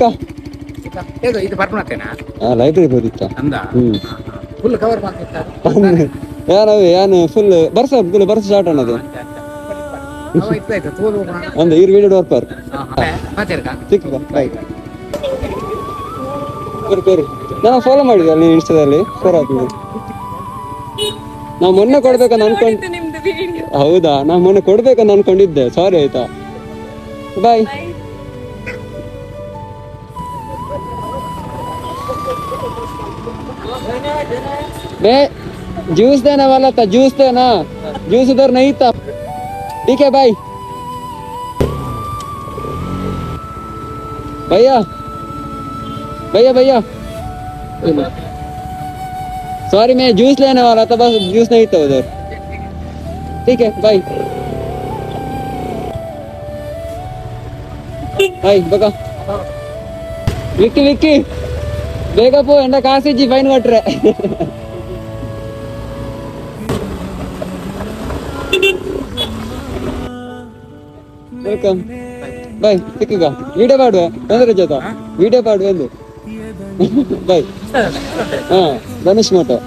ಚಿಕ್ಕ ಇದು ಬರ್ಮತ್ತೇನಾ library ಬೋದಿತ್ತ full cover ಯಾನು ಫುಲ್ ಬರ್ಸ ಸ್ಟಾರ್ಟ್ ಅನ್ನೋದು ಒಂದು ಈ ವಿಡಿಯೋ ಡೋರ್ಪರ್ ಚಿಕ್ಕ ನಾನು ಫಾಲೋ ಮಾಡಿದ್ದೆ ನೀವು ಇನ್ಸ್ಟಾದಲ್ಲಿ ಫಾಲೋ ಆಗ್ತದೆ. ನಾವು ಮೊನ್ನೆ ಕೊಡ್ಬೇಕಂತ ಅನ್ಕೊಂಡು ಹೌದಾ ನಾವು ಮೊನ್ನೆ ಕೊಡ್ಬೇಕಂತ ಅನ್ಕೊಂಡಿದ್ದೆ, ಸಾರಿ ಆಯ್ತಾ. ಬಾಯ್. बे जूस देने वाला था, जूस देना, जूस उधर नहीं था. ठीक है भाई. भैया भैया भैया सॉरी मैं जूस लेने वाला था, बस जूस नहीं था उधर. ठीक है बाय बाय. बगा विक्की विक्की ಬೇಗ ಪೋ ಎಂಡ ಕಾಸಿಜ್ಜಿ ಫೈನ್ ಕೊಟ್ರೆ. Welcome boy. ಸಿಕ್ಕೀಗ ವಿಡಿಯೋ ಮಾಡುವ ತೊಂದರೆ ಜೊತೆ ವಿಡಿಯೋ ಮಾಡುವ ಎಂದು ಬಾಯ್. ಹಾ ಧನುಷ್ ಮೋಟೋ.